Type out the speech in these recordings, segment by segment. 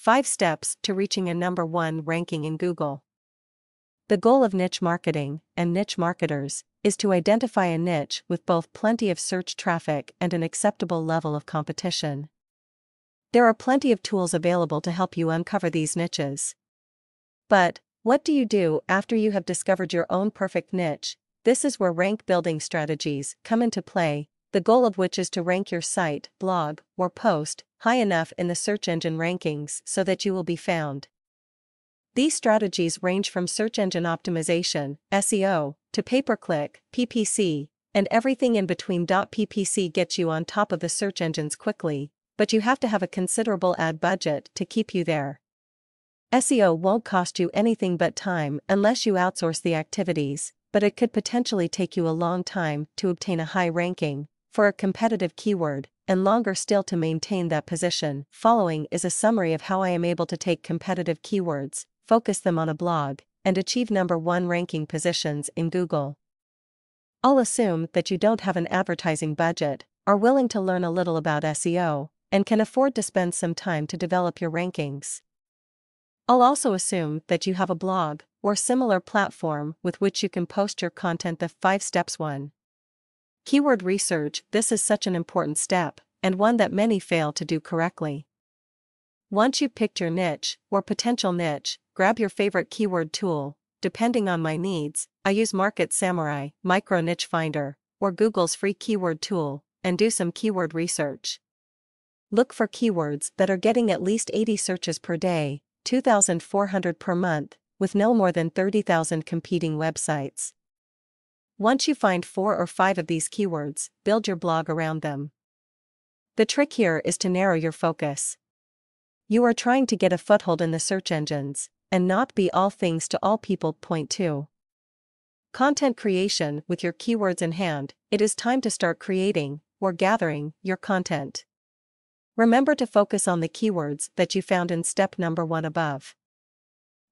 5 Steps to Reaching a #1 Ranking in Google. The goal of niche marketing and niche marketers is to identify a niche with both plenty of search traffic and an acceptable level of competition. There are plenty of tools available to help you uncover these niches. But what do you do after you have discovered your own perfect niche? This is where rank building strategies come into play, the goal of which is to rank your site, blog, or post high enough in the search engine rankings so that you will be found. These strategies range from search engine optimization, SEO, to pay-per-click, PPC, and everything in between. PPC gets you on top of the search engines quickly, but you have to have a considerable ad budget to keep you there. SEO won't cost you anything but time unless you outsource the activities, but it could potentially take you a long time to obtain a high ranking for a competitive keyword, and longer still to maintain that position. Following is a summary of how I am able to take competitive keywords, focus them on a blog, and achieve #1 ranking positions in Google. I'll assume that you don't have an advertising budget, are willing to learn a little about SEO, and can afford to spend some time to develop your rankings. I'll also assume that you have a blog or similar platform with which you can post your content. The 5 Steps 1. Keyword research. This is such an important step, and one that many fail to do correctly. Once you've picked your niche, or potential niche, grab your favorite keyword tool. Depending on my needs, I use Market Samurai, Micro Niche Finder, or Google's free keyword tool, and do some keyword research. Look for keywords that are getting at least 80 searches per day, 2,400 per month, with no more than 30,000 competing websites. Once you find 4 or 5 of these keywords, build your blog around them. The trick here is to narrow your focus. You are trying to get a foothold in the search engines, and not be all things to all people. Point 2. Content creation. With your keywords in hand, it is time to start creating, or gathering, your content. Remember to focus on the keywords that you found in step #1 above.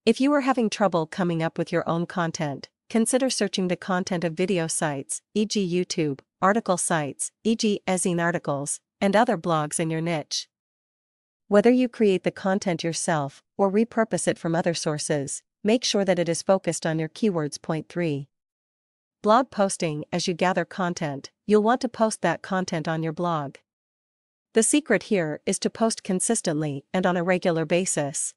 If you are having trouble coming up with your own content, consider searching the content of video sites, e.g. YouTube, article sites, e.g. ezine articles, and other blogs in your niche. Whether you create the content yourself or repurpose it from other sources, make sure that it is focused on your keywords. Point 3. Blog posting. As you gather content, you'll want to post that content on your blog. The secret here is to post consistently and on a regular basis.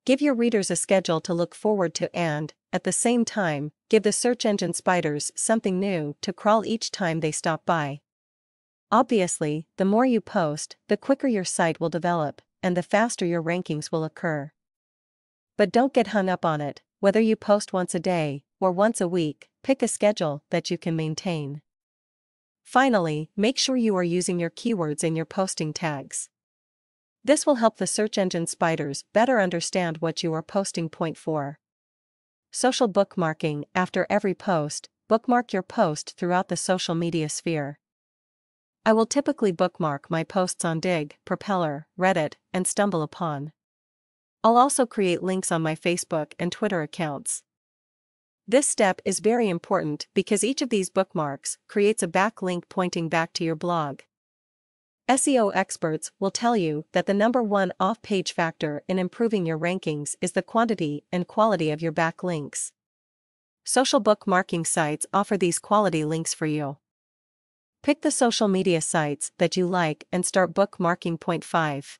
Give your readers a schedule to look forward to and, at the same time, give the search engine spiders something new to crawl each time they stop by. Obviously, the more you post, the quicker your site will develop, and the faster your rankings will occur. But don't get hung up on it. Whether you post once a day or once a week, pick a schedule that you can maintain. Finally, make sure you are using your keywords in your posting tags. This will help the search engine spiders better understand what you are posting. Point 4. Social bookmarking. After every post, bookmark your post throughout the social media sphere. I will typically bookmark my posts on Digg, Propeller, Reddit, and StumbleUpon. I'll also create links on my Facebook and Twitter accounts. This step is very important because each of these bookmarks creates a backlink pointing back to your blog. SEO experts will tell you that the #1 off-page factor in improving your rankings is the quantity and quality of your backlinks. Social bookmarking sites offer these quality links for you. Pick the social media sites that you like and start bookmarking. Point 5.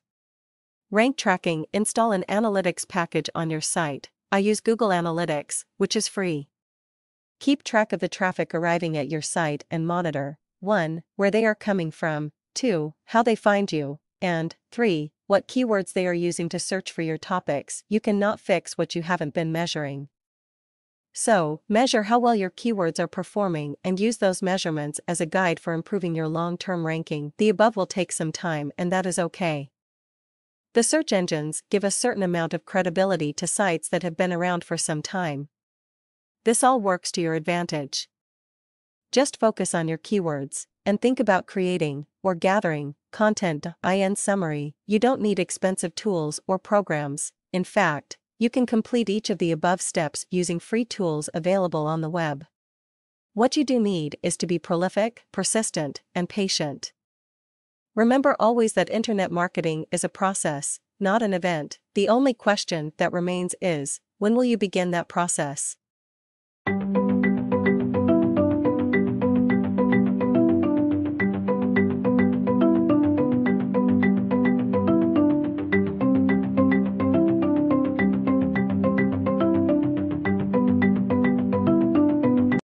Rank tracking. Install an analytics package on your site. I use Google Analytics, which is free. Keep track of the traffic arriving at your site and monitor 1. Where they are coming from, 2. How they find you, and 3. What keywords they are using to search for your topics. You cannot fix what you haven't been measuring. So, measure how well your keywords are performing and use those measurements as a guide for improving your long-term ranking. The above will take some time, and that is okay. The search engines give a certain amount of credibility to sites that have been around for some time. This all works to your advantage. Just focus on your keywords, and think about creating, or gathering, content. In summary, you don't need expensive tools or programs. In fact, you can complete each of the above steps using free tools available on the web. What you do need is to be prolific, persistent, and patient. Remember always that internet marketing is a process. not an event. The only question that remains is, when will you begin that process?